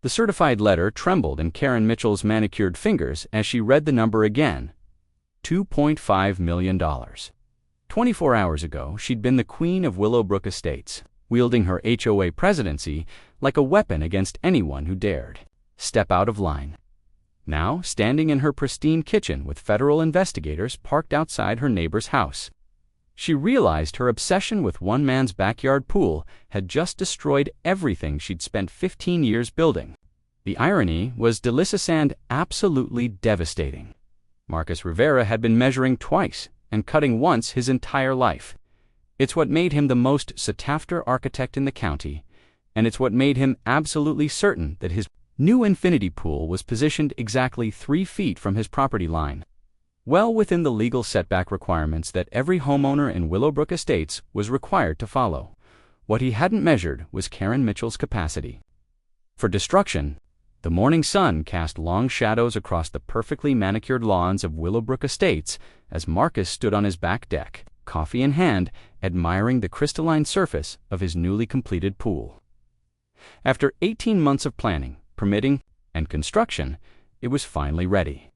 The certified letter trembled in Karen Mitchell's manicured fingers as she read the number again. $2.5 million. 24 hours ago, she'd been the queen of Willowbrook Estates, wielding her HOA presidency like a weapon against anyone who dared step out of line. Now, standing in her pristine kitchen with federal investigators parked outside her neighbor's house, she realized her obsession with one man's backyard pool had just destroyed everything she'd spent 15 years building. The irony was delicesand absolutely devastating. Marcus Rivera had been measuring twice and cutting once his entire life. It's what made him the most sought-after architect in the county, and it's what made him absolutely certain that his new infinity pool was positioned exactly 3 feet from his property line, well within the legal setback requirements that every homeowner in Willowbrook Estates was required to follow. What he hadn't measured was Karen Mitchell's capacity for destruction. The morning sun cast long shadows across the perfectly manicured lawns of Willowbrook Estates as Marcus stood on his back deck, coffee in hand, admiring the crystalline surface of his newly completed pool. After 18 months of planning, permitting, and construction, it was finally ready.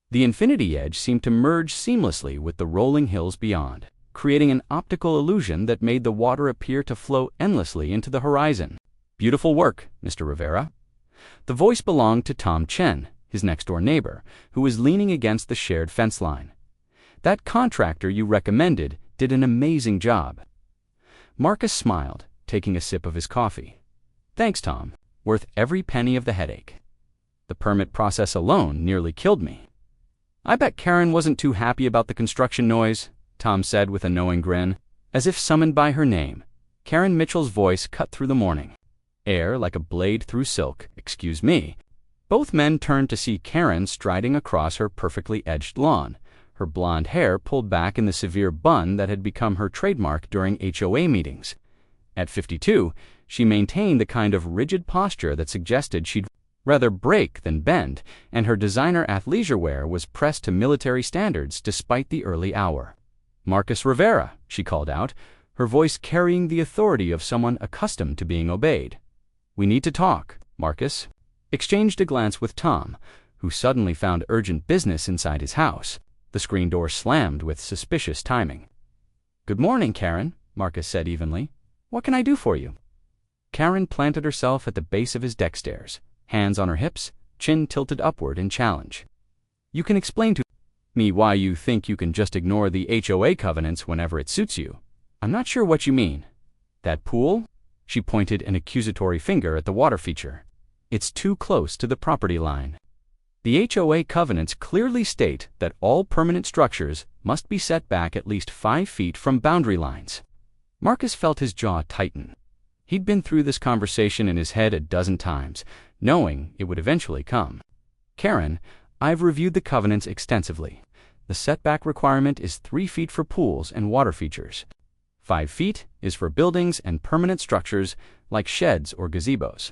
The infinity edge seemed to merge seamlessly with the rolling hills beyond, creating an optical illusion that made the water appear to flow endlessly into the horizon. "Beautiful work, Mr. Rivera." The voice belonged to Tom Chen, his next-door neighbor, who was leaning against the shared fence line. "That contractor you recommended did an amazing job." Marcus smiled, taking a sip of his coffee. "Thanks, Tom. Worth every penny of the headache. The permit process alone nearly killed me." "I bet Karen wasn't too happy about the construction noise," Tom said with a knowing grin. As if summoned by her name, Karen Mitchell's voice cut through the morning air like a blade through silk. "Excuse me." Both men turned to see Karen striding across her perfectly edged lawn, her blonde hair pulled back in the severe bun that had become her trademark during HOA meetings. At 52, she maintained the kind of rigid posture that suggested she'd rather break than bend, and her designer athleisure wear was pressed to military standards despite the early hour. "Marcus Rivera," she called out, her voice carrying the authority of someone accustomed to being obeyed. "We need to talk." Marcus exchanged a glance with Tom, who suddenly found urgent business inside his house. The screen door slammed with suspicious timing. "Good morning, Karen," Marcus said evenly. "What can I do for you?" Karen planted herself at the base of his deck stairs, hands on her hips, chin tilted upward in challenge. "You can explain to me why you think you can just ignore the HOA covenants whenever it suits you. I'm not sure what you mean." "That pool?" She pointed an accusatory finger at the water feature. "It's too close to the property line. The HOA covenants clearly state that all permanent structures must be set back at least 5 feet from boundary lines." Marcus felt his jaw tighten. He'd been through this conversation in his head a dozen times, knowing it would eventually come. "Karen, I've reviewed the covenants extensively. The setback requirement is 3 feet for pools and water features. 5 feet is for buildings and permanent structures like sheds or gazebos."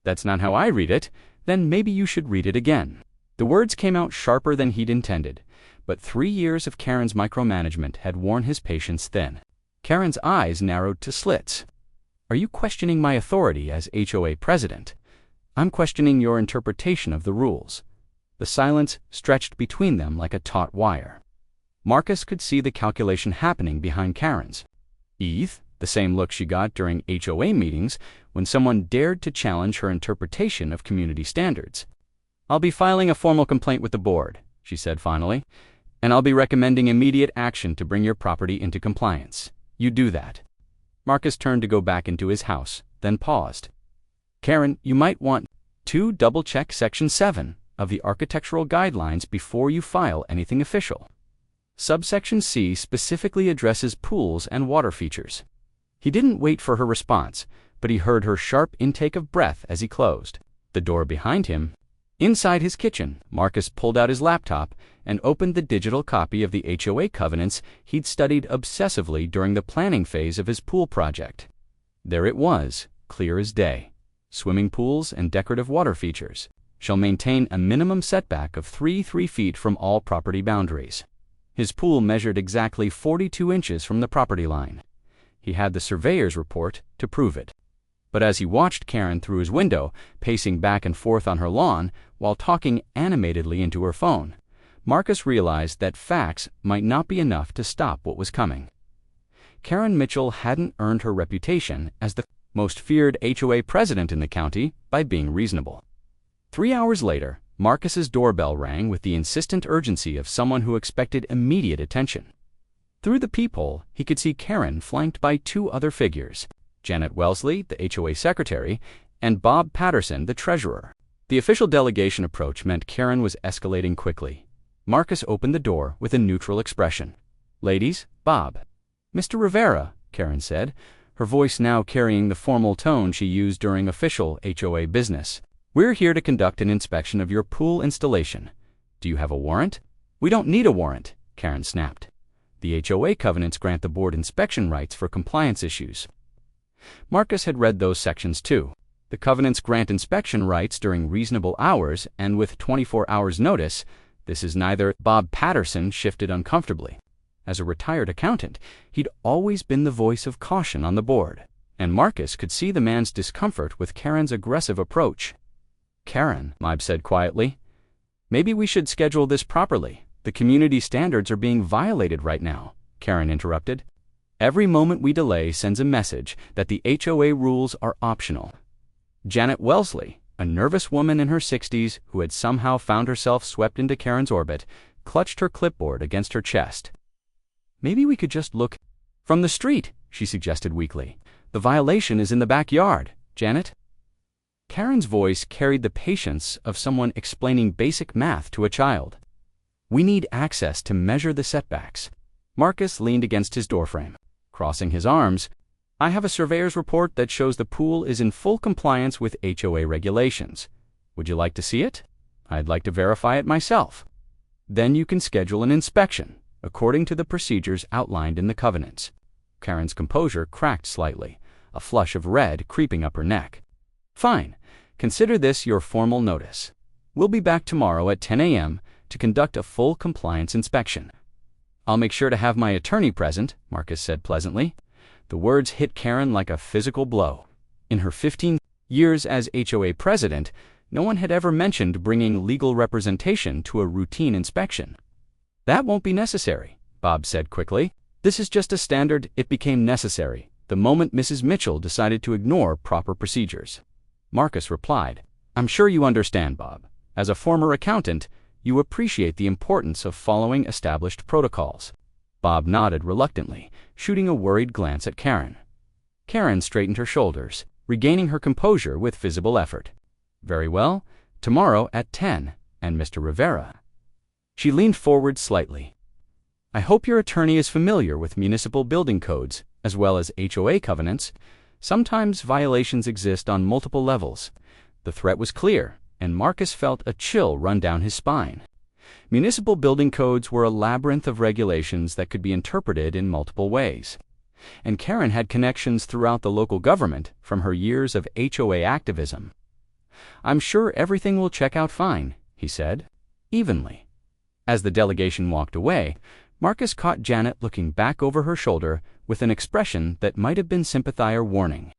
"That's not how I read it." "Then maybe you should read it again." The words came out sharper than he'd intended, but 3 years of Karen's micromanagement had worn his patience thin. Karen's eyes narrowed to slits. "Are you questioning my authority as HOA president?" "I'm questioning your interpretation of the rules." The silence stretched between them like a taut wire. Marcus could see the calculation happening behind Karen's. The same look she got during HOA meetings when someone dared to challenge her interpretation of community standards. "I'll be filing a formal complaint with the board," she said finally, "and I'll be recommending immediate action to bring your property into compliance. You do that." Marcus turned to go back into his house, then paused. "Karen, you might want to double-check Section 7 of the Architectural Guidelines before you file anything official. Subsection C specifically addresses pools and water features." He didn't wait for her response, but he heard her sharp intake of breath as he closed the door behind him. Inside his kitchen, Marcus pulled out his laptop and opened the digital copy of the HOA covenants he'd studied obsessively during the planning phase of his pool project. There it was, clear as day. "Swimming pools and decorative water features shall maintain a minimum setback of 3 feet from all property boundaries." His pool measured exactly 42 inches from the property line. He had the surveyor's report to prove it. But as he watched Karen through his window, pacing back and forth on her lawn while talking animatedly into her phone, Marcus realized that facts might not be enough to stop what was coming. Karen Mitchell hadn't earned her reputation as the most feared HOA president in the county by being reasonable. 3 hours later, Marcus's doorbell rang with the insistent urgency of someone who expected immediate attention. Through the peephole, he could see Karen flanked by 2 other figures, Janet Wellesley, the HOA secretary, and Bob Patterson, the treasurer. The official delegation approach meant Karen was escalating quickly. Marcus opened the door with a neutral expression. "Ladies, Bob." "Mr. Rivera," Karen said, her voice now carrying the formal tone she used during official HOA business. "We're here to conduct an inspection of your pool installation. Do you have a warrant?" "We don't need a warrant," Karen snapped. "The HOA covenants grant the board inspection rights for compliance issues." Marcus had read those sections too. The covenants grant inspection rights during reasonable hours and with 24 hours notice. This is neither. Bob Patterson shifted uncomfortably. As a retired accountant, he'd always been the voice of caution on the board, and Marcus could see the man's discomfort with Karen's aggressive approach. "Karen," Mib said quietly, "maybe we should schedule this properly. The community standards are being violated right now," Karen interrupted. "Every moment we delay sends a message that the HOA rules are optional." Janet Wellesley, a nervous woman in her 60s who had somehow found herself swept into Karen's orbit, clutched her clipboard against her chest. "Maybe we could just look from the street," she suggested weakly. "The violation is in the backyard, Janet." Karen's voice carried the patience of someone explaining basic math to a child. "We need access to measure the setbacks." Marcus leaned against his doorframe, crossing his arms. "I have a surveyor's report that shows the pool is in full compliance with HOA regulations. Would you like to see it? I'd like to verify it myself. Then you can schedule an inspection, according to the procedures outlined in the covenants." Karen's composure cracked slightly, a flush of red creeping up her neck. "Fine. Consider this your formal notice. We'll be back tomorrow at 10 a.m. to conduct a full compliance inspection." "I'll make sure to have my attorney present," Marcus said pleasantly. The words hit Karen like a physical blow. In her 15 years as HOA president, no one had ever mentioned bringing legal representation to a routine inspection. "That won't be necessary," Bob said quickly. "This is just a standard. It became necessary the moment Mrs. Mitchell decided to ignore proper procedures." Marcus replied, "I'm sure you understand, Bob. As a former accountant, you appreciate the importance of following established protocols." Bob nodded reluctantly, shooting a worried glance at Karen. Karen straightened her shoulders, regaining her composure with visible effort. "Very well. Tomorrow at 10, and Mr. Rivera." She leaned forward slightly. "I hope your attorney is familiar with municipal building codes, as well as HOA covenants. Sometimes violations exist on multiple levels." The threat was clear, and Marcus felt a chill run down his spine. Municipal building codes were a labyrinth of regulations that could be interpreted in multiple ways. And Karen had connections throughout the local government from her years of HOA activism. "I'm sure everything will check out fine," he said, evenly. As the delegation walked away, Marcus caught Janet looking back over her shoulder with an expression that might have been sympathy or warning.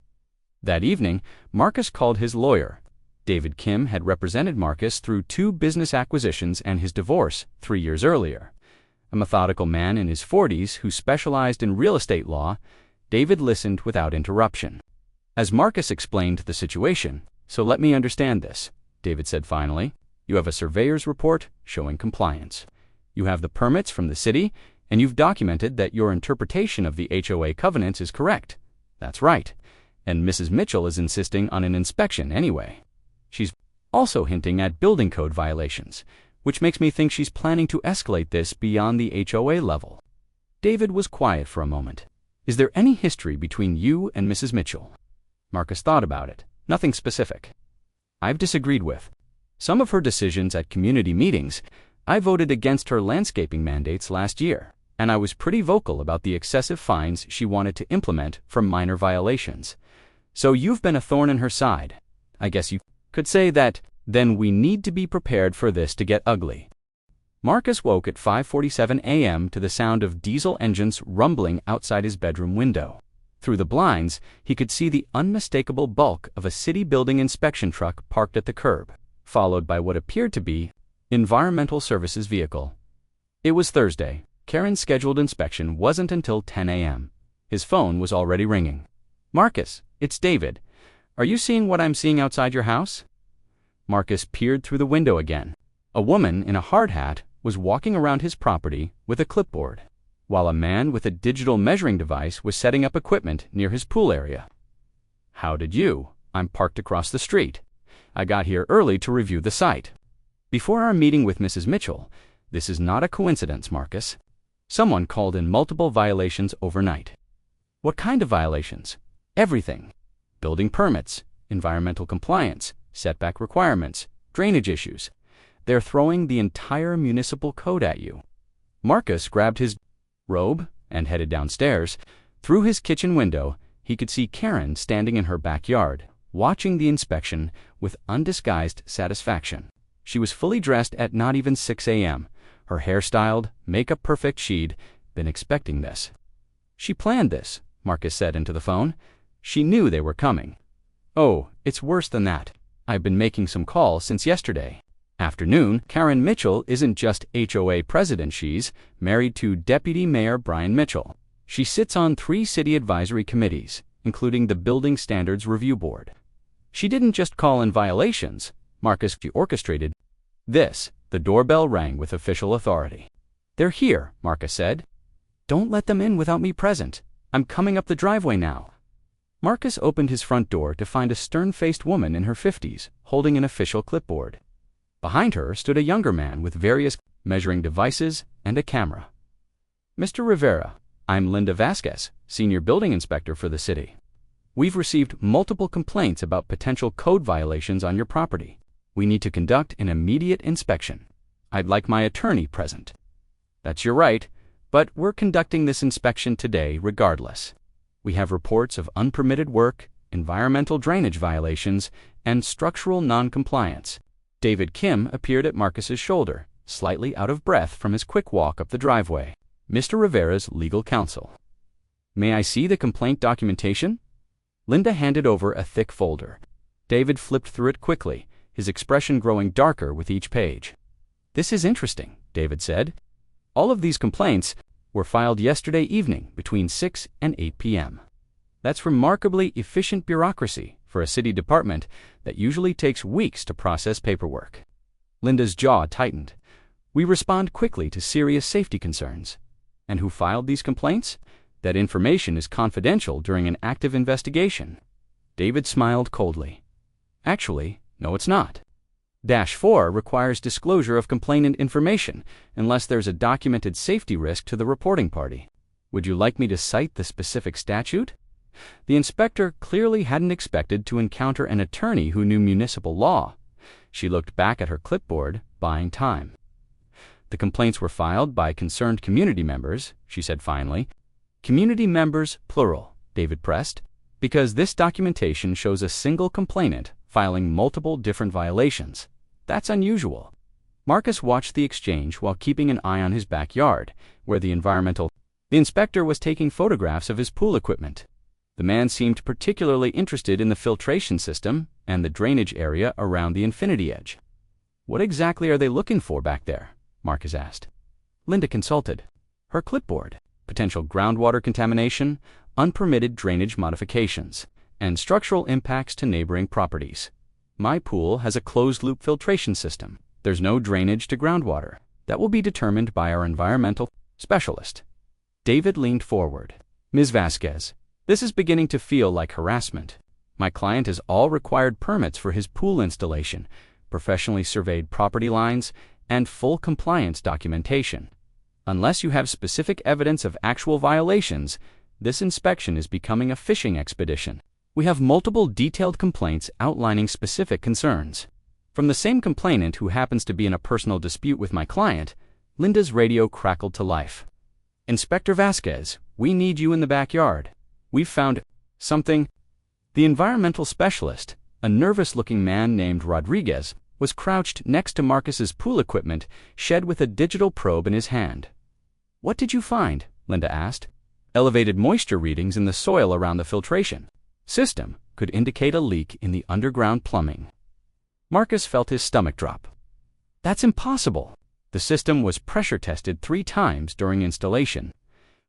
That evening, Marcus called his lawyer. David Kim had represented Marcus through 2 business acquisitions and his divorce 3 years earlier. A methodical man in his 40s who specialized in real estate law, David listened without interruption. As Marcus explained the situation, "So let me understand this," David said finally. "You have a surveyor's report showing compliance. You have the permits from the city, and you've documented that your interpretation of the HOA covenants is correct." "That's right. And Mrs. Mitchell is insisting on an inspection anyway. She's also hinting at building code violations, which makes me think she's planning to escalate this beyond the HOA level." David was quiet for a moment. "Is there any history between you and Mrs. Mitchell?" Marcus thought about it. "Nothing specific. I've disagreed with some of her decisions at community meetings. I voted against her landscaping mandates last year, and I was pretty vocal about the excessive fines she wanted to implement for minor violations. So you've been a thorn in her side. I guess you could say that. Then we need to be prepared for this to get ugly." Marcus woke at 5:47 a.m. to the sound of diesel engines rumbling outside his bedroom window. Through the blinds, he could see the unmistakable bulk of a city building inspection truck parked at the curb, followed by what appeared to be an environmental services vehicle. It was Thursday. Karen's scheduled inspection wasn't until 10 a.m. His phone was already ringing. "Marcus, it's David. Are you seeing what I'm seeing outside your house?" Marcus peered through the window again. A woman in a hard hat was walking around his property with a clipboard, while a man with a digital measuring device was setting up equipment near his pool area. "How did you? I'm parked across the street. I got here early to review the site. Before our meeting with Mrs. Mitchell, this is not a coincidence, Marcus. Someone called in multiple violations overnight." "What kind of violations?" "Everything. Building permits, environmental compliance, setback requirements, drainage issues. They're throwing the entire municipal code at you." Marcus grabbed his robe and headed downstairs. Through his kitchen window, he could see Karen standing in her backyard, watching the inspection with undisguised satisfaction. She was fully dressed at not even 6 a.m., her hair styled, makeup perfect. She'd been expecting this. "She planned this," Marcus said into the phone. "She knew they were coming." "Oh, it's worse than that. I've been making some calls since yesterday afternoon. Karen Mitchell isn't just HOA president, she's married to Deputy Mayor Brian Mitchell. She sits on 3 city advisory committees, including the Building Standards Review Board. She didn't just call in violations, Marcus. She orchestrated this." The doorbell rang with official authority. "They're here," Marcus said. "Don't let them in without me present. I'm coming up the driveway now." Marcus opened his front door to find a stern-faced woman in her 50s, holding an official clipboard. Behind her stood a younger man with various measuring devices and a camera. "Mr. Rivera, I'm Linda Vasquez, Senior Building Inspector for the city. We've received multiple complaints about potential code violations on your property. We need to conduct an immediate inspection. I'd like my attorney present." "That's your right, but we're conducting this inspection today regardless. We have reports of unpermitted work, environmental drainage violations, and structural non-compliance." David Kim appeared at Marcus's shoulder, slightly out of breath from his quick walk up the driveway. "Mr. Rivera's legal counsel." "May I see the complaint documentation?" Linda handed over a thick folder. David flipped through it quickly, his expression growing darker with each page. "This is interesting," David said. "All of these complaints were filed yesterday evening between 6 and 8 p.m. That's remarkably efficient bureaucracy for a city department that usually takes weeks to process paperwork." Linda's jaw tightened. "We respond quickly to serious safety concerns." "And who filed these complaints?" "That information is confidential during an active investigation." David smiled coldly. "Actually, no, it's not. -4 requires disclosure of complainant information unless there's a documented safety risk to the reporting party. Would you like me to cite the specific statute?" The inspector clearly hadn't expected to encounter an attorney who knew municipal law. She looked back at her clipboard, buying time. "The complaints were filed by concerned community members," she said finally. "Community members, plural," David pressed, "because this documentation shows a single complainant filing multiple different violations. That's unusual." Marcus watched the exchange while keeping an eye on his backyard, where the inspector was taking photographs of his pool equipment. The man seemed particularly interested in the filtration system and the drainage area around the infinity edge. "What exactly are they looking for back there?" Marcus asked. Linda consulted her clipboard. "Potential groundwater contamination, unpermitted drainage modifications, and structural impacts to neighboring properties. My pool has a closed-loop filtration system. There's no drainage to groundwater. That will be determined by our environmental specialist." David leaned forward. "Ms. Vasquez, this is beginning to feel like harassment. My client has all required permits for his pool installation, professionally surveyed property lines, and full compliance documentation. Unless you have specific evidence of actual violations, this inspection is becoming a fishing expedition. We have multiple detailed complaints outlining specific concerns. From the same complainant who happens to be in a personal dispute with my client." Linda's radio crackled to life. "Inspector Vasquez, we need you in the backyard. We've found something." The environmental specialist, a nervous-looking man named Rodriguez, was crouched next to Marcus's pool equipment, shed with a digital probe in his hand. "What did you find?" Linda asked. Elevated moisture readings in the soil around the filtration system could indicate a leak in the underground plumbing. Marcus felt his stomach drop. That's impossible. The system was pressure tested 3 times during installation.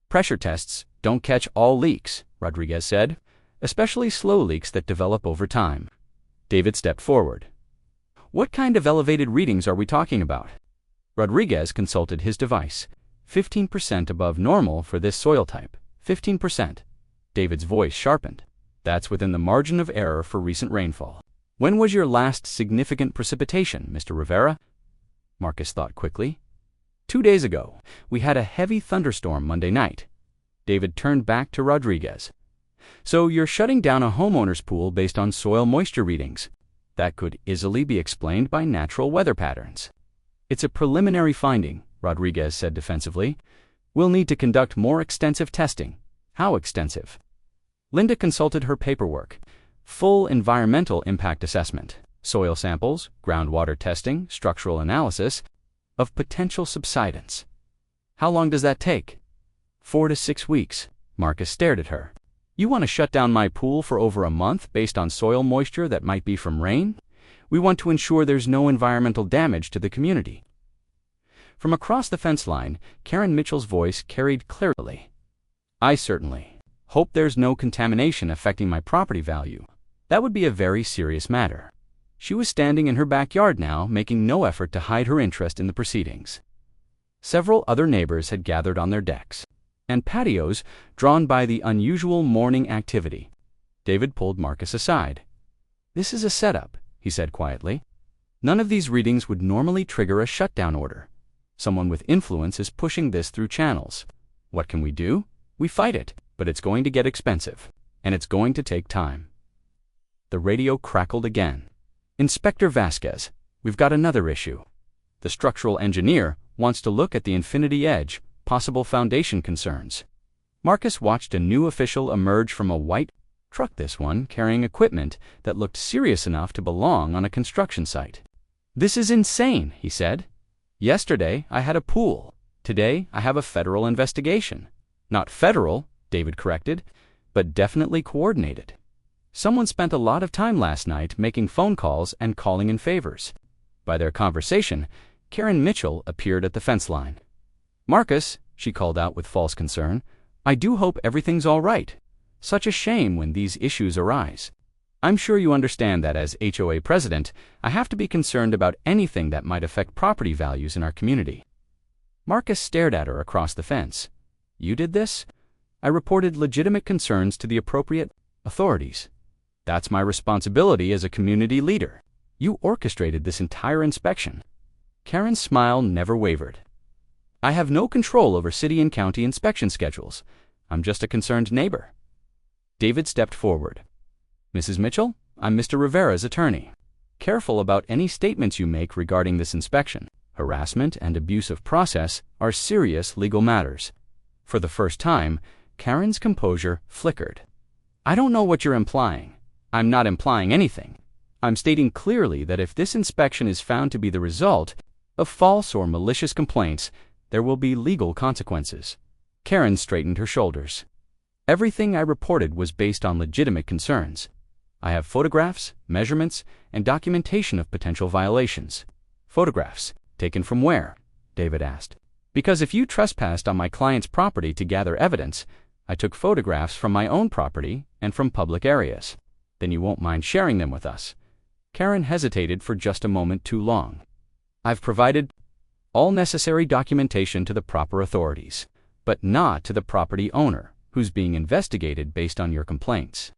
Pressure tests don't catch all leaks, Rodriguez said, especially slow leaks that develop over time. David stepped forward. What kind of elevated readings are we talking about? Rodriguez consulted his device. 15% above normal for this soil type. 15%. David's voice sharpened. That's within the margin of error for recent rainfall. When was your last significant precipitation, Mr. Rivera? Marcus thought quickly. 2 days ago. We had a heavy thunderstorm Monday night. David turned back to Rodriguez. So you're shutting down a homeowner's pool based on soil moisture readings. That could easily be explained by natural weather patterns. It's a preliminary finding, Rodriguez said defensively. We'll need to conduct more extensive testing. How extensive? Linda consulted her paperwork. Full environmental impact assessment, soil samples, groundwater testing, structural analysis of potential subsidence. How long does that take? 4 to 6 weeks. Marcus stared at her. You want to shut down my pool for over a month based on soil moisture that might be from rain? We want to ensure there's no environmental damage to the community. From across the fence line, Karen Mitchell's voice carried clearly. I certainly hope there's no contamination affecting my property value. That would be a very serious matter. She was standing in her backyard now, making no effort to hide her interest in the proceedings. Several other neighbors had gathered on their decks and patios, drawn by the unusual morning activity. David pulled Marcus aside. This is a setup, he said quietly. None of these readings would normally trigger a shutdown order. Someone with influence is pushing this through channels. What can we do? We fight it, but it's going to get expensive, and it's going to take time. The radio crackled again. Inspector Vasquez, we've got another issue. The structural engineer wants to look at the Infinity Edge, possible foundation concerns. Marcus watched a new official emerge from a white truck, this one carrying equipment that looked serious enough to belong on a construction site. This is insane, he said. Yesterday I had a pool. Today I have a federal investigation. Not federal, David corrected, but definitely coordinated. Someone spent a lot of time last night making phone calls and calling in favors. By their conversation, Karen Mitchell appeared at the fence line. Marcus, she called out with false concern, I do hope everything's all right. Such a shame when these issues arise. I'm sure you understand that as HOA president, I have to be concerned about anything that might affect property values in our community. Marcus stared at her across the fence. You did this? I reported legitimate concerns to the appropriate authorities. That's my responsibility as a community leader. You orchestrated this entire inspection. Karen's smile never wavered. I have no control over city and county inspection schedules. I'm just a concerned neighbor. David stepped forward. Mrs. Mitchell, I'm Mr. Rivera's attorney. Careful about any statements you make regarding this inspection. Harassment and abuse of process are serious legal matters. For the first time, Karen's composure flickered. I don't know what you're implying. I'm not implying anything. I'm stating clearly that if this inspection is found to be the result of false or malicious complaints, there will be legal consequences. Karen straightened her shoulders. Everything I reported was based on legitimate concerns. I have photographs, measurements, and documentation of potential violations. Photographs? Taken from where? David asked. Because if you trespassed on my client's property to gather evidence, I took photographs from my own property and from public areas. Then you won't mind sharing them with us. Karen hesitated for just a moment too long. I've provided all necessary documentation to the proper authorities, but not to the property owner, who's being investigated based on your complaints.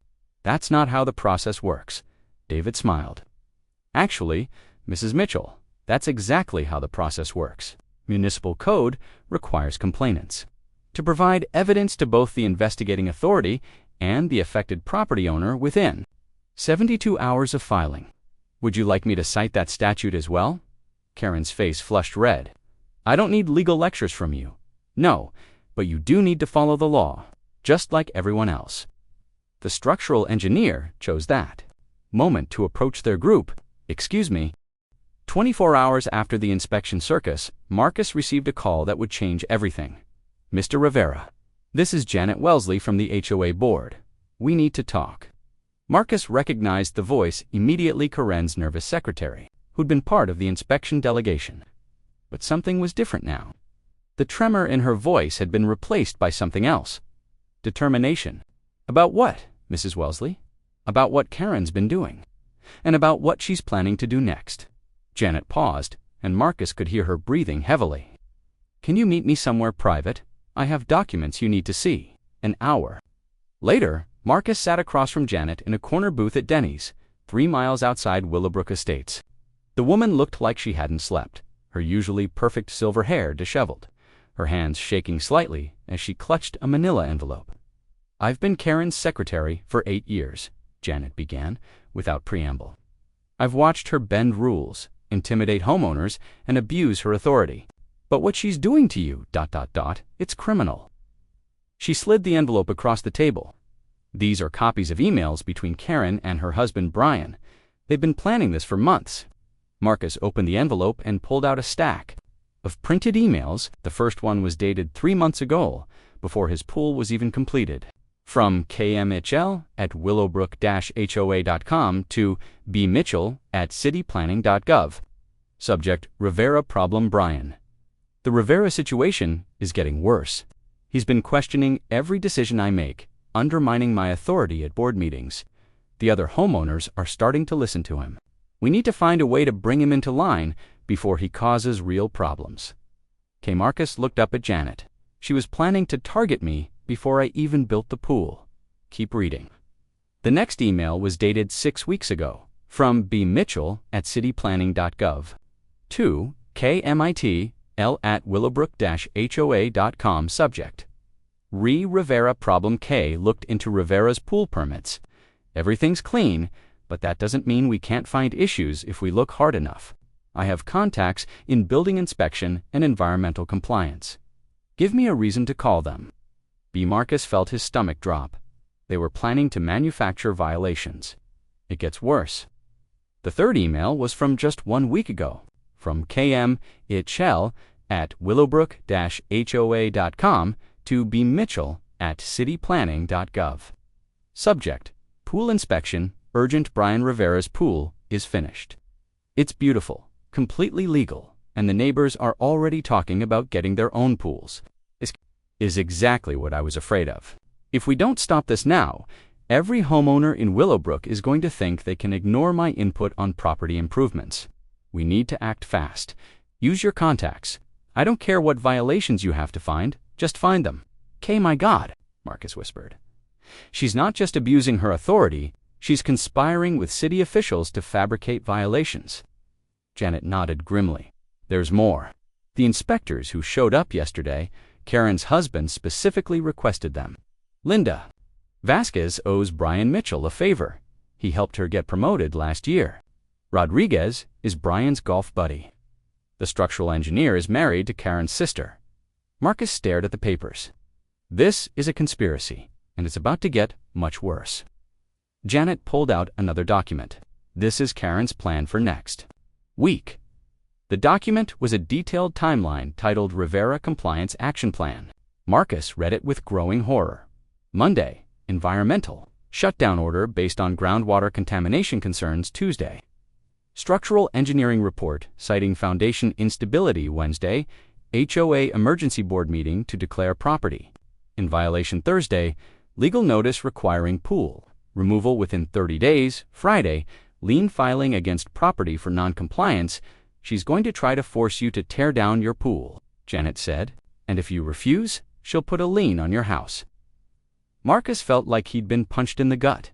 That's not how the process works. David smiled. Actually, Mrs. Mitchell, that's exactly how the process works. Municipal code requires complainants to provide evidence to both the investigating authority and the affected property owner within 72 hours of filing. Would you like me to cite that statute as well? Karen's face flushed red. I don't need legal lectures from you. No, but you do need to follow the law, just like everyone else. The structural engineer chose that moment to approach their group. Excuse me. 24 hours after the inspection circus, Marcus received a call that would change everything. Mr. Rivera, This is Janet Wellesley from the HOA board. We need to talk. Marcus recognized the voice immediately. Karen's nervous secretary, who'd been part of the inspection delegation. But something was different now. The tremor in her voice had been replaced by something else. Determination. About what, Mrs. Wellesley? About what Karen's been doing. And about what she's planning to do next. Janet paused, and Marcus could hear her breathing heavily. Can you meet me somewhere private? I have documents you need to see. An hour. Later, Marcus sat across from Janet in a corner booth at Denny's, 3 miles outside Willowbrook Estates. The woman looked like she hadn't slept, her usually perfect silver hair disheveled, her hands shaking slightly as she clutched a manila envelope. I've been Karen's secretary for 8 years, Janet began, without preamble. I've watched her bend rules, intimidate homeowners, and abuse her authority. But what she's doing to you, ... it's criminal. She slid the envelope across the table. These are copies of emails between Karen and her husband Brian. They've been planning this for months. Marcus opened the envelope and pulled out a stack of printed emails. The first one was dated 3 months ago, before his pool was even completed. From kmhl@willowbrook-hoa.com to bmitchell@cityplanning.gov. Subject: Rivera problem Brian. The Rivera situation is getting worse. He's been questioning every decision I make, undermining my authority at board meetings. The other homeowners are starting to listen to him. We need to find a way to bring him into line before he causes real problems. Marcus looked up at Janet. She was planning to target me before I even built the pool. Keep reading. The next email was dated 6 weeks ago, from bmitchell@cityplanning.gov to kmitl@willowbrook-hoa.com. Subject: Rivera problem. K looked into Rivera's pool permits. Everything's clean, but that doesn't mean we can't find issues if we look hard enough. I have contacts in building inspection and environmental compliance. Give me a reason to call them. Marcus felt his stomach drop. They were planning to manufacture violations. It gets worse. The third email was from just 1 week ago, from kmitchell@willowbrook-hoa.com to bmitchell@cityplanning.gov. Subject: Pool inspection, urgent. Brian Rivera's pool is finished. It's beautiful, completely legal, and the neighbors are already talking about getting their own pools. This is exactly what I was afraid of. If we don't stop this now, every homeowner in Willowbrook is going to think they can ignore my input on property improvements. We need to act fast. Use your contacts. I don't care what violations you have to find, just find them. My God, Marcus whispered. She's not just abusing her authority, she's conspiring with city officials to fabricate violations. Janet nodded grimly. There's more. The inspectors who showed up yesterday, Karen's husband specifically requested them. Linda Vasquez owes Brian Mitchell a favor. He helped her get promoted last year. Rodriguez is Brian's golf buddy. The structural engineer is married to Karen's sister. Marcus stared at the papers. This is a conspiracy, and it's about to get much worse. Janet pulled out another document. This is Karen's plan for next week. The document was a detailed timeline titled Rivera Compliance Action Plan. Marcus read it with growing horror. Monday, environmental shutdown order based on groundwater contamination concerns. Tuesday, structural engineering report citing foundation instability. Wednesday, HOA emergency board meeting to declare property in violation. Thursday, legal notice requiring pool removal within 30 days. Friday, lien filing against property for non-compliance. She's going to try to force you to tear down your pool, Janet said, and if you refuse, she'll put a lien on your house. Marcus felt like he'd been punched in the gut.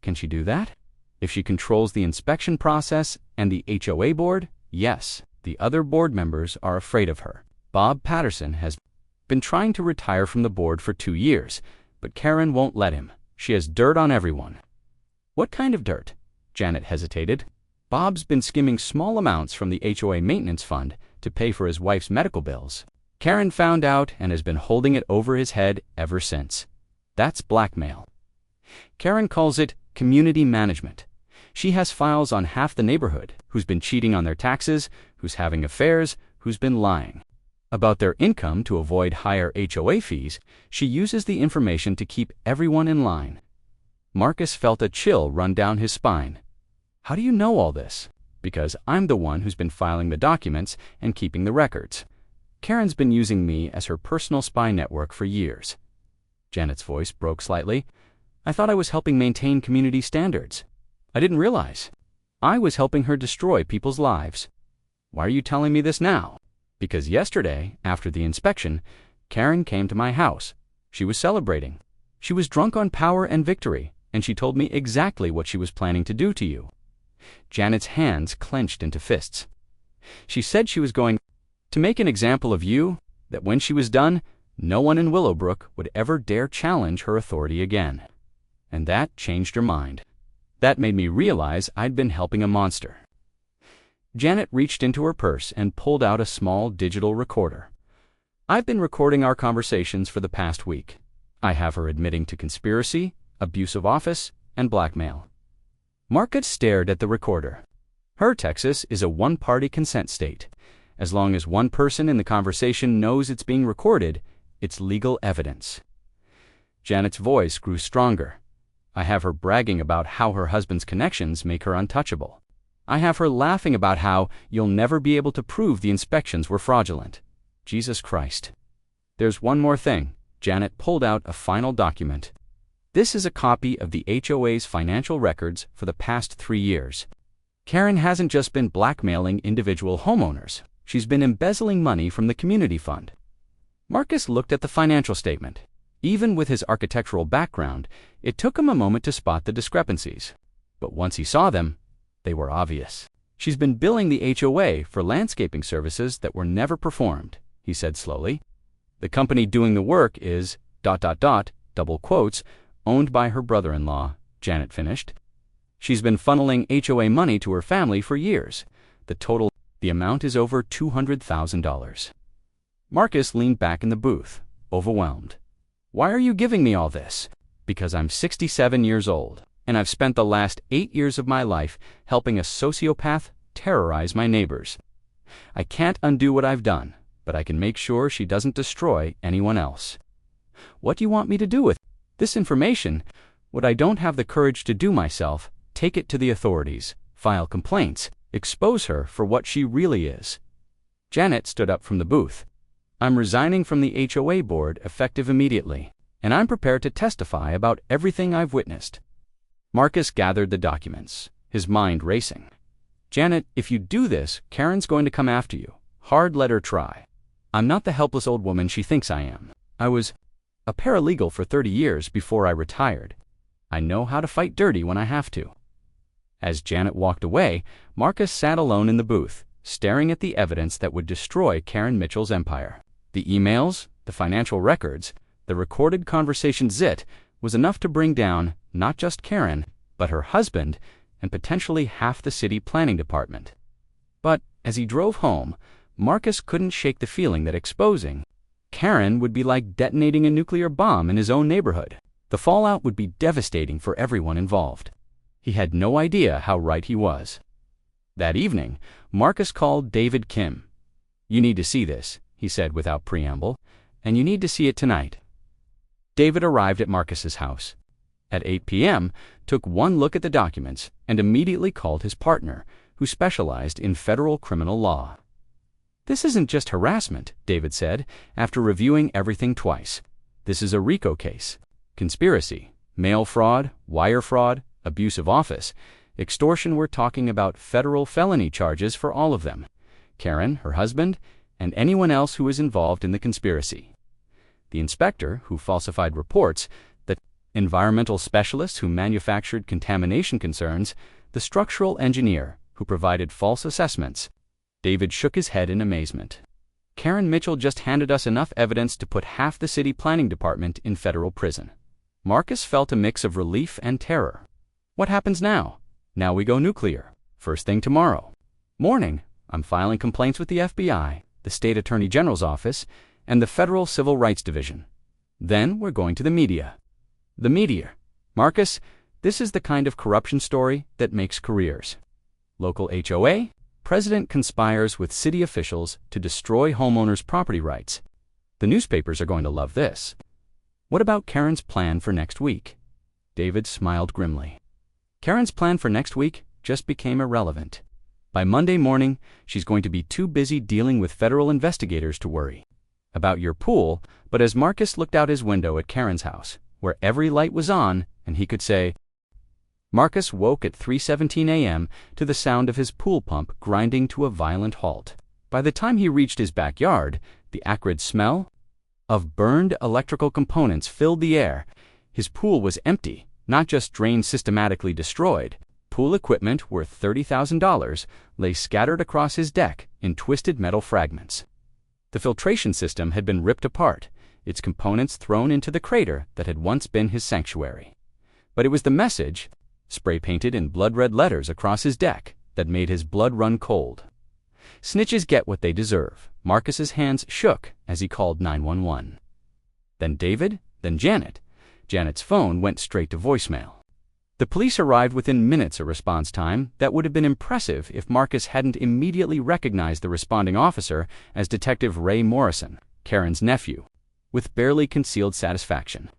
Can she do that? If she controls the inspection process and the HOA board, yes. The other board members are afraid of her. Bob Patterson has been trying to retire from the board for 2 years, but Karen won't let him. She has dirt on everyone. What kind of dirt? Janet hesitated. Bob's been skimming small amounts from the HOA maintenance fund to pay for his wife's medical bills. Karen found out and has been holding it over his head ever since. That's blackmail. Karen calls it community management. She has files on half the neighborhood, who's been cheating on their taxes, who's having affairs, who's been lying. about their income to avoid higher HOA fees, she uses the information to keep everyone in line. Marcus felt a chill run down his spine. How do you know all this? Because I'm the one who's been filing the documents and keeping the records. Karen's been using me as her personal spy network for years. Janet's voice broke slightly. I thought I was helping maintain community standards. I didn't realize. I was helping her destroy people's lives. Why are you telling me this now? Because yesterday, after the inspection, Karen came to my house. She was celebrating. She was drunk on power and victory, and she told me exactly what she was planning to do to you. Janet's hands clenched into fists. She said she was going to make an example of you, that when she was done, no one in Willowbrook would ever dare challenge her authority again. And that changed her mind. That made me realize I'd been helping a monster. Janet reached into her purse and pulled out a small digital recorder. I've been recording our conversations for the past week. I have her admitting to conspiracy, abuse of office, and blackmail. Marcus stared at the recorder. Her Texas is a one-party consent state. As long as one person in the conversation knows it's being recorded, it's legal evidence. Janet's voice grew stronger. I have her bragging about how her husband's connections make her untouchable. I have her laughing about how you'll never be able to prove the inspections were fraudulent. Jesus Christ. There's one more thing. Janet pulled out a final document. This is a copy of the HOA's financial records for the past 3 years. Karen hasn't just been blackmailing individual homeowners. She's been embezzling money from the community fund. Marcus looked at the financial statement. Even with his architectural background, it took him a moment to spot the discrepancies. But once he saw them, they were obvious. She's been billing the HOA for landscaping services that were never performed, he said slowly. The company doing the work is ... double quotes, owned by her brother-in-law, Janet finished. She's been funneling HOA money to her family for years. The amount is over $200,000. Marcus leaned back in the booth, overwhelmed. Why are you giving me all this? Because I'm 67 years old, and I've spent the last 8 years of my life helping a sociopath terrorize my neighbors. I can't undo what I've done, but I can make sure she doesn't destroy anyone else. What do you want me to do with this information? What I don't have the courage to do myself, take it to the authorities, file complaints, expose her for what she really is. Janet stood up from the booth. I'm resigning from the HOA board effective immediately, and I'm prepared to testify about everything I've witnessed. Marcus gathered the documents, his mind racing. Janet, if you do this, Karen's going to come after you. Hard let her try. I'm not the helpless old woman she thinks I am. I was a paralegal for 30 years before I retired. I know how to fight dirty when I have to. As Janet walked away, Marcus sat alone in the booth, staring at the evidence that would destroy Karen Mitchell's empire. The emails, the financial records, the recorded conversation zit was enough to bring down not just Karen, but her husband and potentially half the city planning department. But as he drove home, Marcus couldn't shake the feeling that exposing Karen would be like detonating a nuclear bomb in his own neighborhood. The fallout would be devastating for everyone involved. He had no idea how right he was. That evening, Marcus called David Kim. You need to see this, he said without preamble, and you need to see it tonight. David arrived at Marcus's house. At 8 p.m., took one look at the documents and immediately called his partner, who specialized in federal criminal law. This isn't just harassment, David said, after reviewing everything twice. This is a RICO case. Conspiracy, mail fraud, wire fraud, abuse of office, extortion. We're talking about federal felony charges for all of them. Karen, her husband, and anyone else who was involved in the conspiracy. The inspector who falsified reports, the environmental specialist who manufactured contamination concerns, the structural engineer who provided false assessments. David shook his head in amazement. Karen Mitchell just handed us enough evidence to put half the city planning department in federal prison. Marcus felt a mix of relief and terror. What happens now? Now we go nuclear. First thing tomorrow morning, I'm filing complaints with the FBI, the State Attorney General's office, and the Federal Civil Rights Division. Then we're going to the media. The media. Marcus, this is the kind of corruption story that makes careers. Local HOA, President conspires with city officials to destroy homeowners' property rights. The newspapers are going to love this. What about Karen's plan for next week? David smiled grimly. Karen's plan for next week just became irrelevant. By Monday morning, she's going to be too busy dealing with federal investigators to worry about your pool. But as Marcus looked out his window at Karen's house, where every light was on, and he could say, Marcus woke at 3:17 a.m. to the sound of his pool pump grinding to a violent halt. By the time he reached his backyard, the acrid smell of burned electrical components filled the air. His pool was empty, not just drained, systematically destroyed. Pool equipment worth $30,000 lay scattered across his deck in twisted metal fragments. The filtration system had been ripped apart, its components thrown into the crater that had once been his sanctuary. But it was the message, spray-painted in blood-red letters across his deck, that made his blood run cold. Snitches get what they deserve. Marcus's hands shook as he called 911. Then David, then Janet. Janet's phone went straight to voicemail. The police arrived within minutes, a response time that would have been impressive if Marcus hadn't immediately recognized the responding officer as Detective Ray Morrison, Karen's nephew, with barely concealed satisfaction.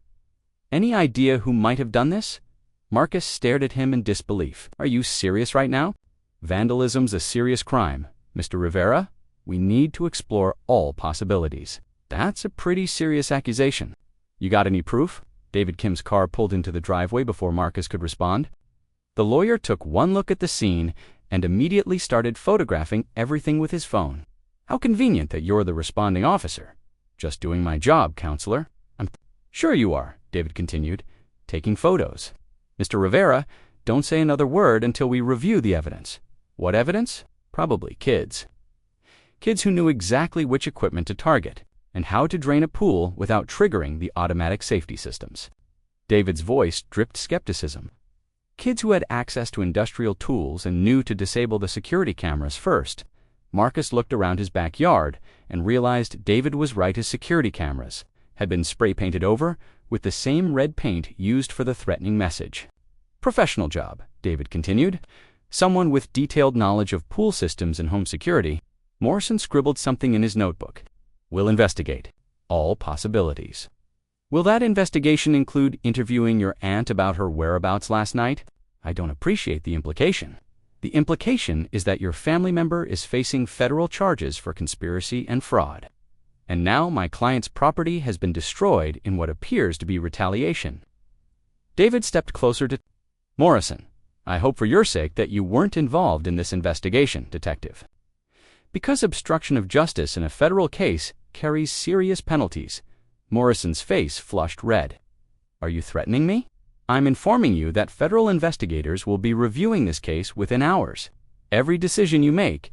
Any idea who might have done this? Marcus stared at him in disbelief. Are you serious right now? Vandalism's a serious crime. Mr. Rivera, we need to explore all possibilities. That's a pretty serious accusation. You got any proof? David Kim's car pulled into the driveway before Marcus could respond. The lawyer took one look at the scene and immediately started photographing everything with his phone. How convenient that you're the responding officer. Just doing my job, counselor. I'm sure you are, David continued, taking photos. Mr. Rivera, don't say another word until we review the evidence. What evidence? Probably kids. Kids who knew exactly which equipment to target and how to drain a pool without triggering the automatic safety systems. David's voice dripped skepticism. Kids who had access to industrial tools and knew to disable the security cameras first. Marcus looked around his backyard and realized David was right. His security cameras had been spray-painted over with the same red paint used for the threatening message. Professional job, David continued. Someone with detailed knowledge of pool systems and home security. Morrison scribbled something in his notebook. We'll investigate all possibilities. Will that investigation include interviewing your aunt about her whereabouts last night? I don't appreciate the implication. The implication is that your family member is facing federal charges for conspiracy and fraud. And now my client's property has been destroyed in what appears to be retaliation. David stepped closer to Morrison. I hope for your sake that you weren't involved in this investigation, Detective. Because obstruction of justice in a federal case carries serious penalties. Morrison's face flushed red. Are you threatening me? I'm informing you that federal investigators will be reviewing this case within hours. Every decision you make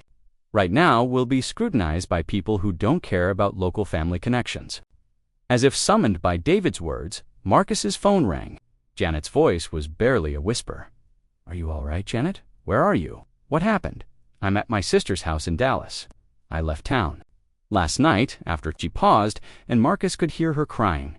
right now will be scrutinized by people who don't care about local family connections. As if summoned by David's words, Marcus's phone rang. Janet's voice was barely a whisper. Are you all right, Janet? Where are you? What happened? I'm at my sister's house in Dallas. I left town last night after. She paused, and Marcus could hear her crying.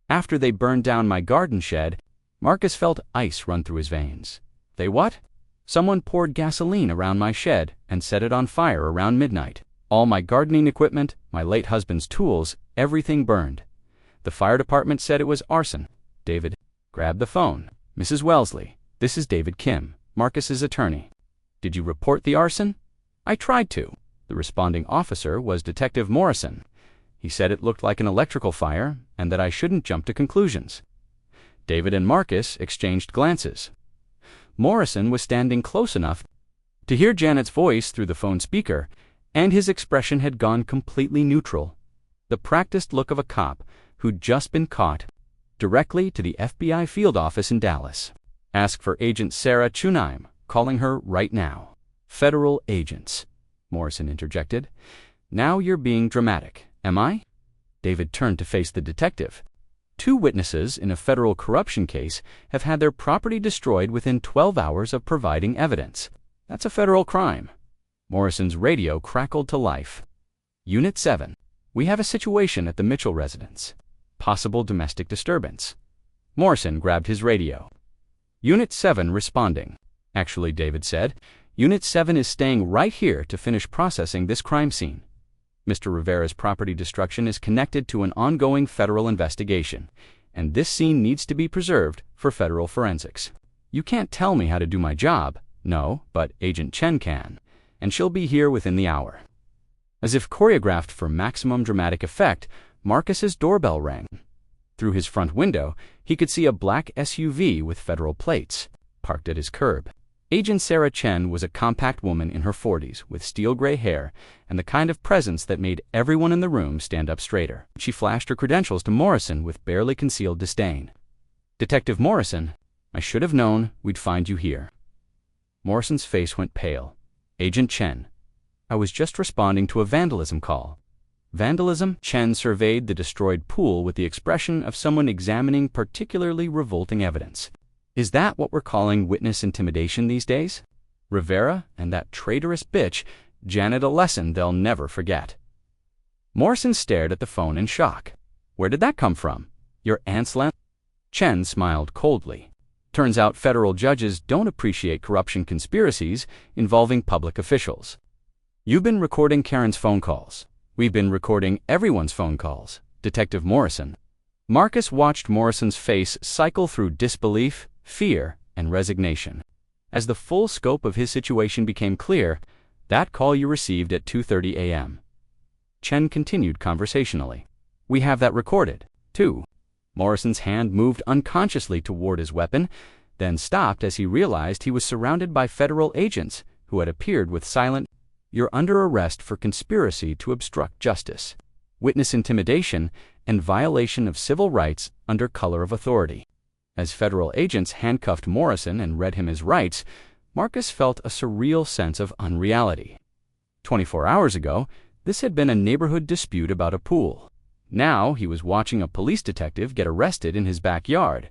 After they burned down my garden shed, Marcus felt ice run through his veins. They what? Someone poured gasoline around my shed and set it on fire around midnight. All my gardening equipment, my late husband's tools, everything burned. The fire department said it was arson. David grabbed the phone. Mrs. Wellesley, this is David Kim, Marcus's attorney. Did you report the arson? I tried to. The responding officer was Detective Morrison. He said it looked like an electrical fire and that I shouldn't jump to conclusions. David and Marcus exchanged glances. Morrison was standing close enough to hear Janet's voice through the phone speaker, and his expression had gone completely neutral. The practiced look of a cop who'd just been caught. Directly to the FBI field office in Dallas. Ask for Agent Sarah Chunaim. Calling her right now. Federal agents, Morrison interjected. Now you're being dramatic, am I? David turned to face the detective. 2 witnesses in a federal corruption case have had their property destroyed within 12 hours of providing evidence. That's a federal crime. Morrison's radio crackled to life. Unit 7. We have a situation at the Mitchell residence. Possible domestic disturbance. Morrison grabbed his radio. Unit 7 responding. Actually, David said, Unit 7 is staying right here to finish processing this crime scene. Mr. Rivera's property destruction is connected to an ongoing federal investigation, and this scene needs to be preserved for federal forensics. You can't tell me how to do my job. No, but Agent Chen can, and she'll be here within the hour. As if choreographed for maximum dramatic effect, Marcus's doorbell rang. Through his front window, he could see a black SUV with federal plates, parked at his curb. Agent Sarah Chen was a compact woman in her 40s with steel-gray hair and the kind of presence that made everyone in the room stand up straighter. She flashed her credentials to Morrison with barely concealed disdain. "Detective Morrison, I should have known we'd find you here." Morrison's face went pale. "Agent Chen, I was just responding to a vandalism call." "Vandalism?" Chen surveyed the destroyed pool with the expression of someone examining particularly revolting evidence. "Is that what we're calling witness intimidation these days? Rivera and that traitorous bitch Janet a lesson they'll never forget." Morrison stared at the phone in shock. "Where did that come from? Your aunt's land?" Chen smiled coldly. "Turns out federal judges don't appreciate corruption conspiracies involving public officials. You've been recording Karen's phone calls. We've been recording everyone's phone calls, Detective Morrison." Marcus watched Morrison's face cycle through disbelief, fear, and resignation. As the full scope of his situation became clear, "That call you received at 2:30 a.m. Chen continued conversationally. "We have that recorded, too." Morrison's hand moved unconsciously toward his weapon, then stopped as he realized he was surrounded by federal agents who had appeared with silent, "You're under arrest for conspiracy to obstruct justice, witness intimidation, and violation of civil rights under color of authority." As federal agents handcuffed Morrison and read him his rights, Marcus felt a surreal sense of unreality. 24 hours ago, this had been a neighborhood dispute about a pool. Now he was watching a police detective get arrested in his backyard,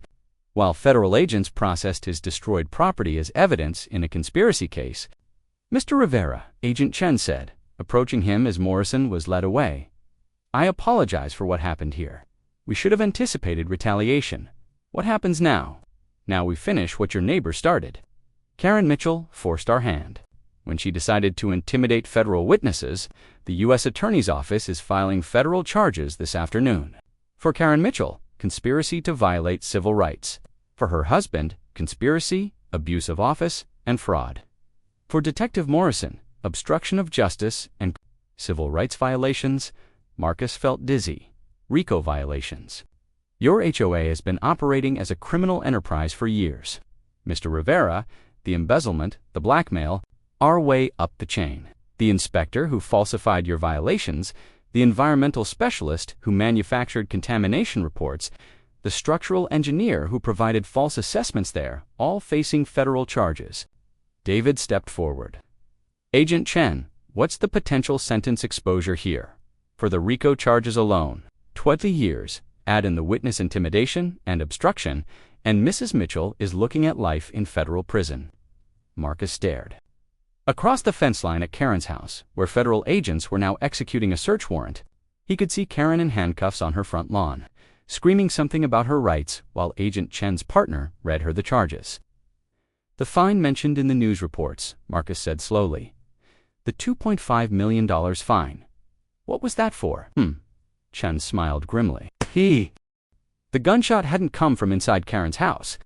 while federal agents processed his destroyed property as evidence in a conspiracy case. "Mr. Rivera," Agent Chen said, approaching him as Morrison was led away. "I apologize for what happened here. We should have anticipated retaliation. What happens now? Now we finish what your neighbor started." Karen Mitchell forced our hand. When she decided to intimidate federal witnesses, the U.S. Attorney's Office is filing federal charges this afternoon. For Karen Mitchell, conspiracy to violate civil rights. For her husband, conspiracy, abuse of office, and fraud. For Detective Morrison, obstruction of justice and civil rights violations. Marcus felt dizzy. RICO violations. Your HOA has been operating as a criminal enterprise for years. Mr. Rivera, the embezzlement, the blackmail, our way up the chain. The inspector who falsified your violations, the environmental specialist who manufactured contamination reports, the structural engineer who provided false assessments there, all facing federal charges. David stepped forward. "Agent Chen, what's the potential sentence exposure here? For the RICO charges alone, 20 years. Add in the witness intimidation and obstruction, and Mrs. Mitchell is looking at life in federal prison." Marcus stared. Across the fence line at Karen's house, where federal agents were now executing a search warrant, he could see Karen in handcuffs on her front lawn, screaming something about her rights while Agent Chen's partner read her the charges. "The fine mentioned in the news reports," Marcus said slowly. "The $2.5 million fine. What was that for?" Chen smiled grimly. The gunshot hadn't come from inside Karen's house.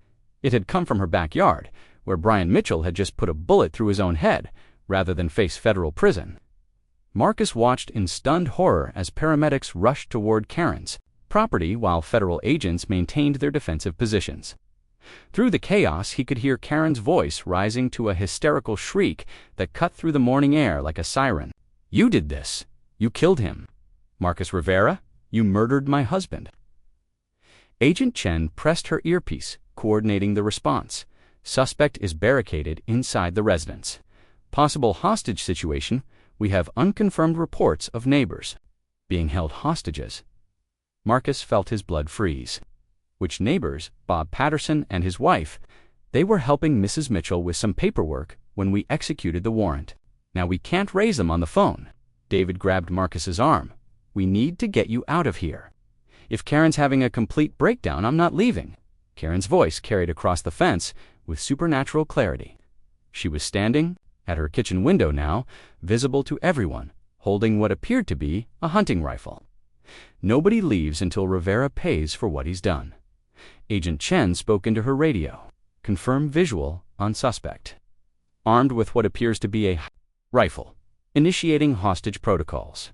It had come from her backyard, where Brian Mitchell had just put a bullet through his own head, rather than face federal prison. Marcus watched in stunned horror as paramedics rushed toward Karen's property while federal agents maintained their defensive positions. Through the chaos, he could hear Karen's voice rising to a hysterical shriek that cut through the morning air like a siren. "You did this. You killed him. Marcus Rivera, you murdered my husband." Agent Chen pressed her earpiece, coordinating the response. "Suspect is barricaded inside the residence. Possible hostage situation. We have unconfirmed reports of neighbors being held hostages." Marcus felt his blood freeze. Which neighbors? Bob Patterson and his wife. They were helping Mrs. Mitchell with some paperwork when we executed the warrant. Now we can't raise them on the phone. David grabbed Marcus's arm. "We need to get you out of here. If Karen's having a complete breakdown, I'm not leaving." Karen's voice carried across the fence with supernatural clarity. She was standing at her kitchen window now, visible to everyone, holding what appeared to be a hunting rifle. Nobody leaves until Rivera pays for what he's done. Agent Chen spoke into her radio. Confirm visual on suspect. Armed with what appears to be a rifle. Initiating hostage protocols.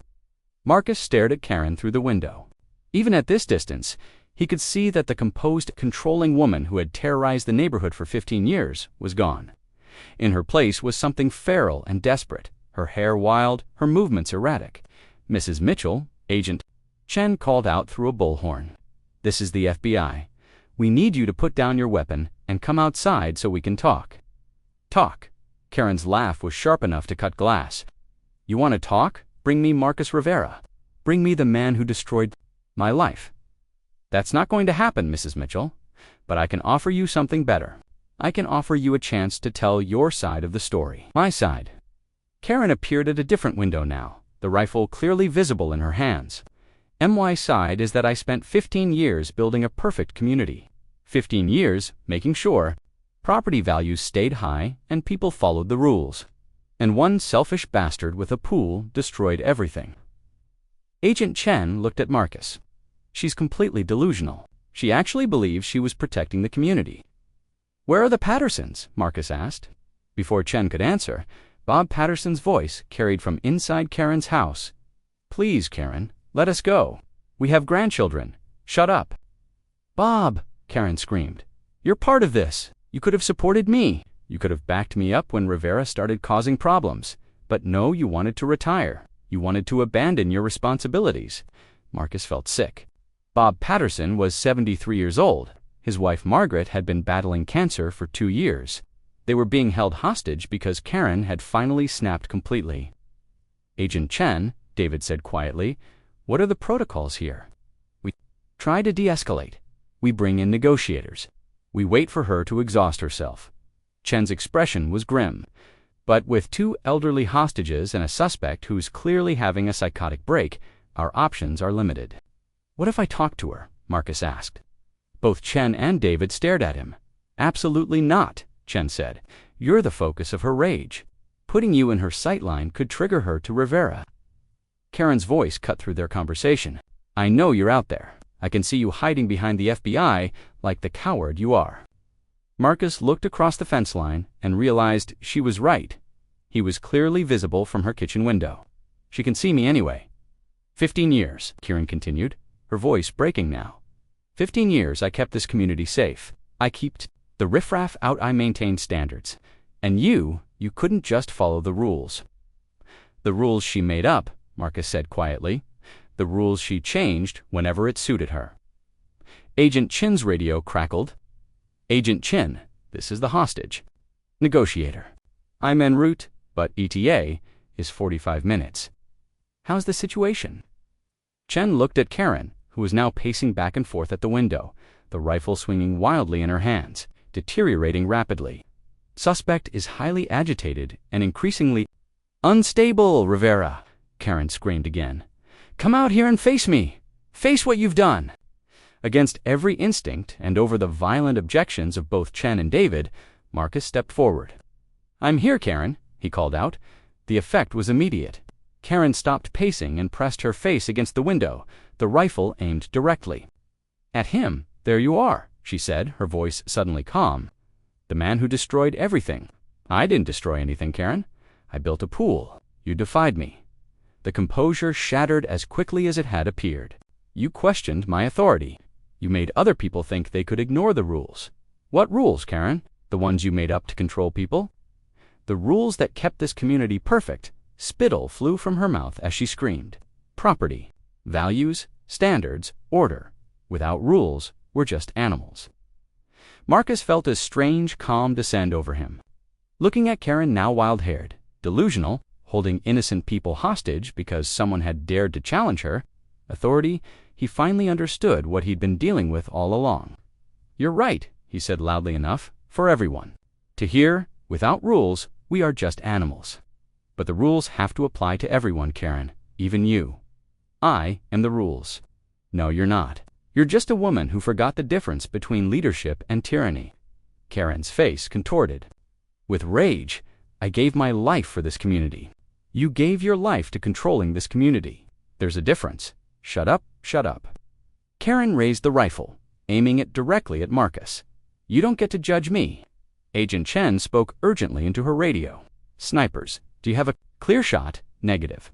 Marcus stared at Karen through the window. Even at this distance, he could see that the composed, controlling woman who had terrorized the neighborhood for 15 years was gone. In her place was something feral and desperate, her hair wild, her movements erratic. Mrs. Mitchell, Agent Chen called out through a bullhorn. "This is the FBI. We need you to put down your weapon and come outside so we can talk." "Talk?" Karen's laugh was sharp enough to cut glass. "You want to talk? Bring me Marcus Rivera. Bring me the man who destroyed my life." "That's not going to happen, Mrs. Mitchell. But I can offer you something better. I can offer you a chance to tell your side of the story." "My side." Karen appeared at a different window now, the rifle clearly visible in her hands. "My side is that I spent 15 years building a perfect community. 15 years making sure property values stayed high and people followed the rules. And one selfish bastard with a pool destroyed everything." Agent Chen looked at Marcus. "She's completely delusional. She actually believes she was protecting the community." "Where are the Pattersons?" Marcus asked. Before Chen could answer, Bob Patterson's voice carried from inside Karen's house. "Please, Karen, let us go. We have grandchildren. Shut up." "Bob," Karen screamed, "you're part of this. You could have supported me. You could have backed me up when Rivera started causing problems. But no, you wanted to retire. You wanted to abandon your responsibilities." Marcus felt sick. Bob Patterson was 73 years old. His wife Margaret had been battling cancer for 2 years. They were being held hostage because Karen had finally snapped completely. "Agent Chen," David said quietly, "what are the protocols here?" "We try to de-escalate. We bring in negotiators. We wait for her to exhaust herself." Chen's expression was grim. "But with 2 elderly hostages and a suspect who's clearly having a psychotic break, our options are limited." "What if I talk to her?" Marcus asked. Both Chen and David stared at him. "Absolutely not," Chen said. "You're the focus of her rage. Putting you in her sightline could trigger her to Rivera." Karen's voice cut through their conversation. "I know you're out there. I can see you hiding behind the FBI like the coward you are." Marcus looked across the fence line and realized she was right. He was clearly visible from her kitchen window. "She can see me anyway." 15 years, Karen continued, her voice breaking now. 15 years I kept this community safe. I kept the riffraff out. I maintained standards. And you couldn't just follow the rules." "The rules she made up," Marcus said quietly. "The rules she changed whenever it suited her." Agent Chen's radio crackled. "Agent Chen, this is the hostage. Negotiator. I'm en route, but ETA is 45 minutes. How's the situation?" Chen looked at Karen, who was now pacing back and forth at the window, the rifle swinging wildly in her hands, deteriorating rapidly. "Suspect is highly agitated and increasingly unstable, Rivera," Karen screamed again. "Come out here and face me. Face what you've done." Against every instinct and over the violent objections of both Chen and David, Marcus stepped forward. "I'm here, Karen," he called out. The effect was immediate. Karen stopped pacing and pressed her face against the window, the rifle aimed directly at him. "There you are," she said, her voice suddenly calm. "The man who destroyed everything." "I didn't destroy anything, Karen. I built a pool. You defied me." The composure shattered as quickly as it had appeared. "You questioned my authority. You made other people think they could ignore the rules." "What rules, Karen? The ones you made up to control people?" "The rules that kept this community perfect." Spittle flew from her mouth as she screamed. "Property, values, standards, order. Without rules, we're just animals." Marcus felt a strange calm descend over him. Looking at Karen, now wild-haired, delusional, holding innocent people hostage because someone had dared to challenge her authority, he finally understood what he'd been dealing with all along. "You're right," he said loudly enough for everyone to hear. "Without rules, we are just animals. But the rules have to apply to everyone, Karen, even you. I am the rules." "No, you're not. You're just a woman who forgot the difference between leadership and tyranny." Karen's face contorted. With rage, I gave my life for this community. You gave your life to controlling this community. There's a difference. Shut up, shut up. Karen raised the rifle, aiming it directly at Marcus. You don't get to judge me. Agent Chen spoke urgently into her radio. Snipers, do you have a clear shot? Negative.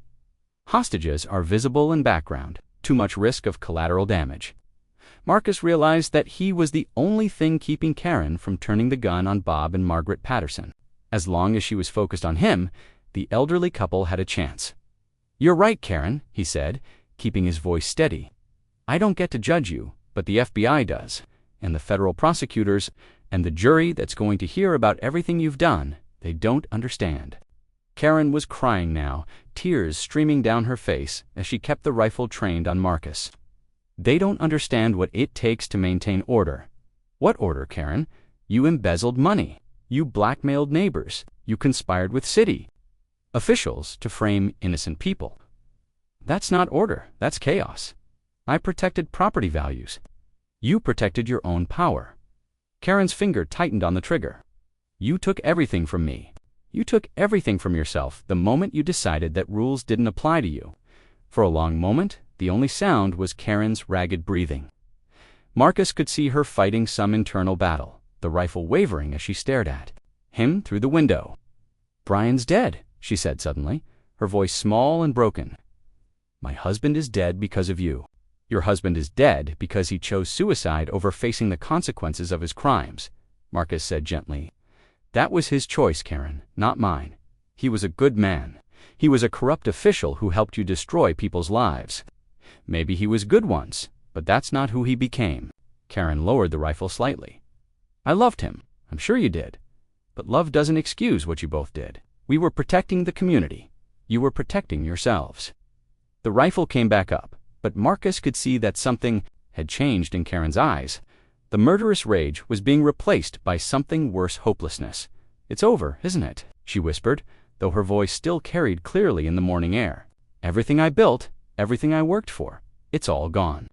Hostages are visible in background. Too much risk of collateral damage. Marcus realized that he was the only thing keeping Karen from turning the gun on Bob and Margaret Patterson. As long as she was focused on him, the elderly couple had a chance. You're right, Karen, he said, keeping his voice steady. I don't get to judge you, but the FBI does, and the federal prosecutors, and the jury that's going to hear about everything you've done. They don't understand. Karen was crying now, tears streaming down her face as she kept the rifle trained on Marcus. They don't understand what it takes to maintain order. What order, Karen? You embezzled money. You blackmailed neighbors. You conspired with city officials to frame innocent people. That's not order, that's chaos. I protected property values. You protected your own power. Karen's finger tightened on the trigger. You took everything from me. You took everything from yourself the moment you decided that rules didn't apply to you. For a long moment, the only sound was Karen's ragged breathing. Marcus could see her fighting some internal battle, the rifle wavering as she stared at him through the window. Brian's dead, she said suddenly, her voice small and broken. My husband is dead because of you. Your husband is dead because he chose suicide over facing the consequences of his crimes, Marcus said gently. That was his choice, Karen, not mine. He was a good man. He was a corrupt official who helped you destroy people's lives. Maybe he was good once, but that's not who he became. Karen lowered the rifle slightly. I loved him. I'm sure you did. But love doesn't excuse what you both did. We were protecting the community. You were protecting yourselves. The rifle came back up, but Marcus could see that something had changed in Karen's eyes. The murderous rage was being replaced by something worse, hopelessness. It's over, isn't it? She whispered, though her voice still carried clearly in the morning air. Everything I built, everything I worked for, it's all gone.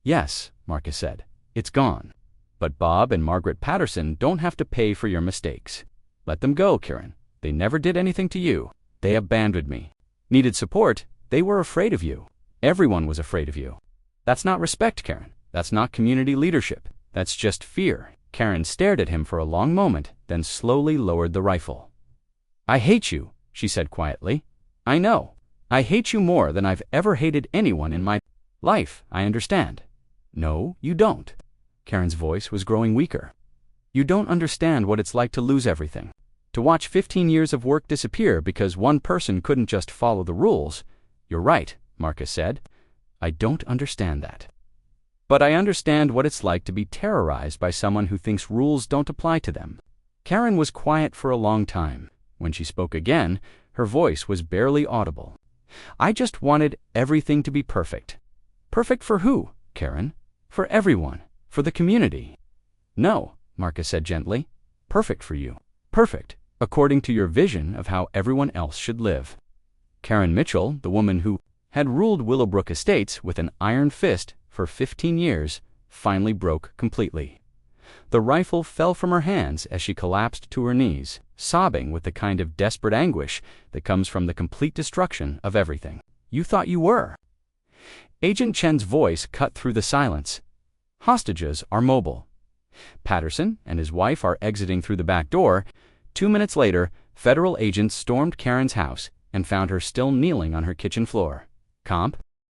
Yes, Marcus said, it's gone. But Bob and Margaret Patterson don't have to pay for your mistakes. Let them go, Karen. They never did anything to you. They abandoned me. Needed support. They were afraid of you. Everyone was afraid of you. That's not respect, Karen. That's not community leadership. That's just fear. Karen stared at him for a long moment, then slowly lowered the rifle. I hate you, she said quietly. I know. I hate you more than I've ever hated anyone in my life, I understand. No, you don't. Karen's voice was growing weaker. You don't understand what it's like to lose everything. To watch 15 years of work disappear because one person couldn't just follow the rules. You're right, Marcus said. I don't understand that. But I understand what it's like to be terrorized by someone who thinks rules don't apply to them. Karen was quiet for a long time. When she spoke again, her voice was barely audible. I just wanted everything to be perfect. Perfect for who, Karen? For everyone. For the community. No, Marcus said gently. Perfect for you. Perfect, according to your vision of how everyone else should live. Karen Mitchell, the woman who had ruled Willowbrook Estates with an iron fist for 15 years, finally broke completely. The rifle fell from her hands as she collapsed to her knees, sobbing with the kind of desperate anguish that comes from the complete destruction of everything. You thought you were. Agent Chen's voice cut through the silence. Hostages are mobile. Patterson and his wife are exiting through the back door. 2 minutes later, federal agents stormed Karen's house and found her still kneeling on her kitchen floor. Comp,